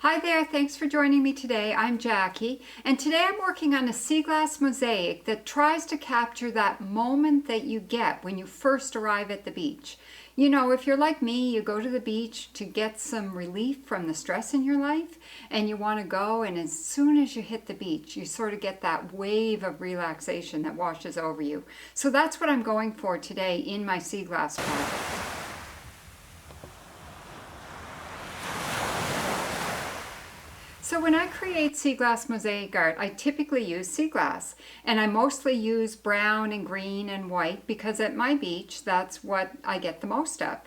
Hi there, thanks for joining me today. I'm Jackie, and today I'm working on a sea glass mosaic that tries to capture that moment that you get when you first arrive at the beach. You know, if you're like me, you go to the beach to get some relief from the stress in your life, and you want to go, and as soon as you hit the beach, you sort of get that wave of relaxation that washes over you. So that's what I'm going for today in my sea glass project. So when I create sea glass mosaic art, I typically use sea glass, and I mostly use brown and green and white because at my beach, that's what I get the most of.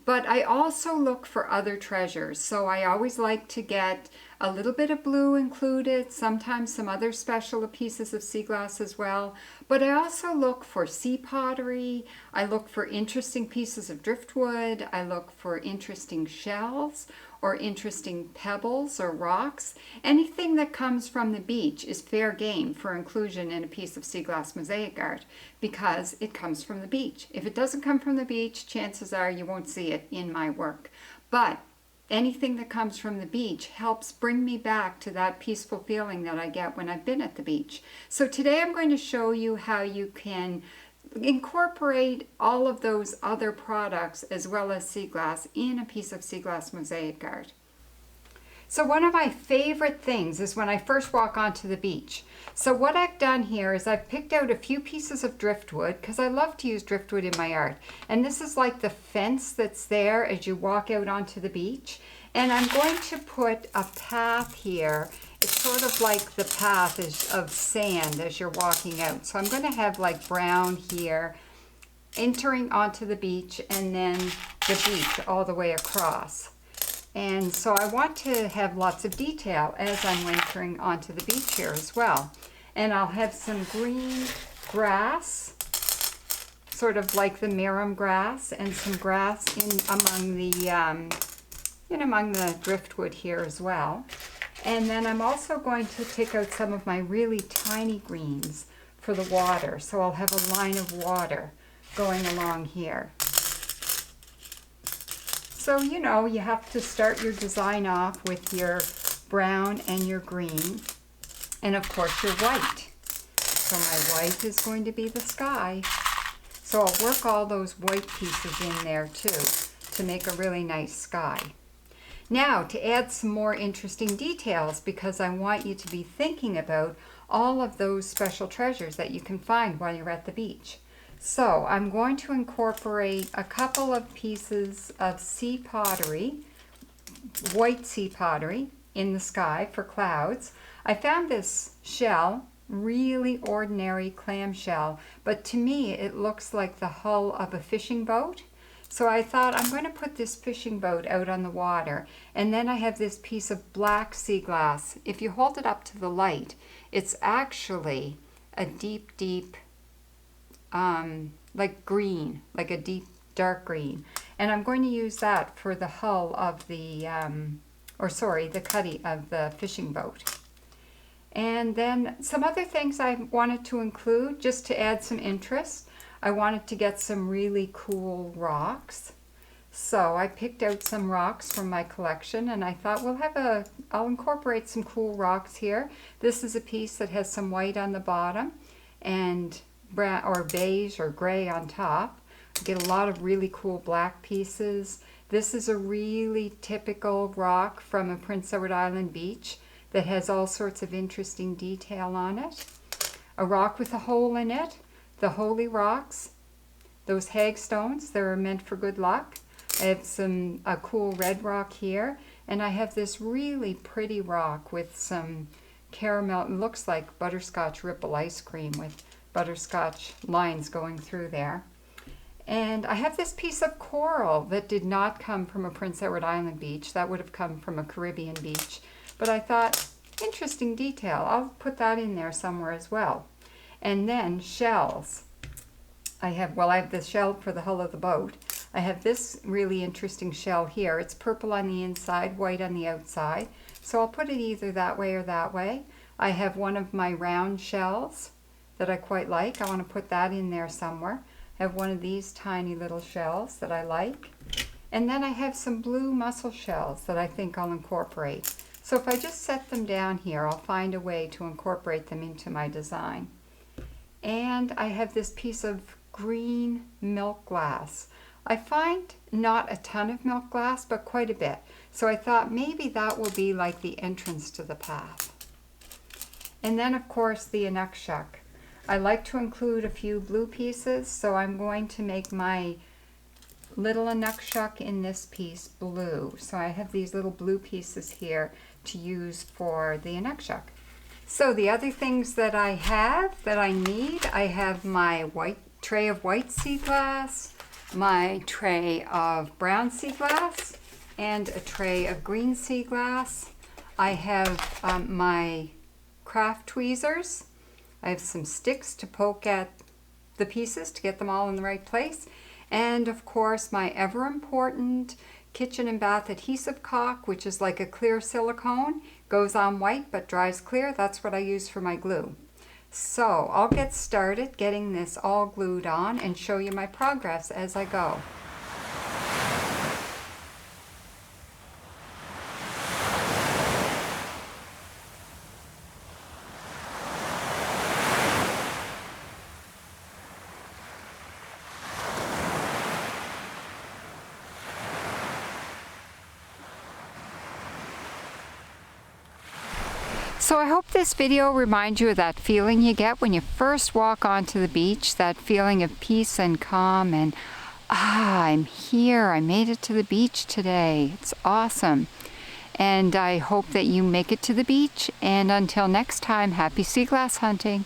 But I also look for other treasures, so I always like to get a little bit of blue included, sometimes some other special pieces of sea glass as well. But I also look for sea pottery, I look for interesting pieces of driftwood, I look for interesting shells or interesting pebbles or rocks. Anything that comes from the beach is fair game for inclusion in a piece of sea glass mosaic art because it comes from the beach. If it doesn't come from the beach, chances are you won't see it in my work. But anything that comes from the beach helps bring me back to that peaceful feeling that I get when I've been at the beach. So today I'm going to show you how you can incorporate all of those other products as well as sea glass in a piece of sea glass mosaic art. So one of my favorite things is when I first walk onto the beach. So what I've done here is I've picked out a few pieces of driftwood because I love to use driftwood in my art. And this is like the fence that's there as you walk out onto the beach. And I'm going to put a path here. It's sort of like the path of sand as you're walking out. So I'm going to have like brown here entering onto the beach and then the beach all the way across. And so I want to have lots of detail as I'm entering onto the beach here as well. And I'll have some green grass, sort of like the mirum grass, and some grass among the driftwood here as well. And then I'm also going to take out some of my really tiny greens for the water. So I'll have a line of water going along here. So, you know, you have to start your design off with your brown and your green, and of course your white. So my white is going to be the sky. So I'll work all those white pieces in there too to make a really nice sky. Now, to add some more interesting details, because I want you to be thinking about all of those special treasures that you can find while you're at the beach. So I'm going to incorporate a couple of pieces of sea pottery, white sea pottery, in the sky for clouds. I found this shell, really ordinary clam shell, but to me it looks like the hull of a fishing boat. So I thought I'm going to put this fishing boat out on the water, and then I have this piece of black sea glass. If you hold it up to the light, it's actually a deep, like green, like a deep dark green. And I'm going to use that for the hull of the, the cuddy of the fishing boat. And then some other things I wanted to include just to add some interest. I wanted to get some really cool rocks. So I picked out some rocks from my collection, and I thought I'll incorporate some cool rocks here. This is a piece that has some white on the bottom and brown or beige or gray on top. Get a lot of really cool black pieces. This is a really typical rock from a Prince Edward Island beach that has all sorts of interesting detail on it. A rock with a hole in it. The holy rocks, those hagstones, they're meant for good luck. I have a cool red rock here, and I have this really pretty rock with some caramel, it looks like butterscotch ripple ice cream with butterscotch lines going through there. And I have this piece of coral that did not come from a Prince Edward Island beach. That would have come from a Caribbean beach. But I thought, interesting detail. I'll put that in there somewhere as well. And then shells. I have the shell for the hull of the boat. I have this really interesting shell here. It's purple on the inside, white on the outside. So I'll put it either that way or that way. I have one of my round shells that I quite like. I want to put that in there somewhere. I have one of these tiny little shells that I like. And then I have some blue mussel shells that I think I'll incorporate. So if I just set them down here, I'll find a way to incorporate them into my design. And I have this piece of green milk glass. I find not a ton of milk glass, but quite a bit. So I thought maybe that will be like the entrance to the path. And then of course the aaahhhh. I like to include a few blue pieces, so I'm going to make my little aaahhhh in this piece blue. So I have these little blue pieces here to use for the aaahhhh. So the other things that I need, I have my white tray of white sea glass, my tray of brown sea glass, and a tray of green sea glass. I have my craft tweezers. I have some sticks to poke at the pieces to get them all in the right place. And of course my ever important kitchen and bath adhesive caulk, which is like a clear silicone, goes on white but dries clear. That's what I use for my glue. So I'll get started getting this all glued on and show you my progress as I go. So I hope this video reminds you of that feeling you get when you first walk onto the beach, that feeling of peace and calm and, I'm here, I made it to the beach today. It's awesome. And I hope that you make it to the beach. And until next time, happy sea glass hunting.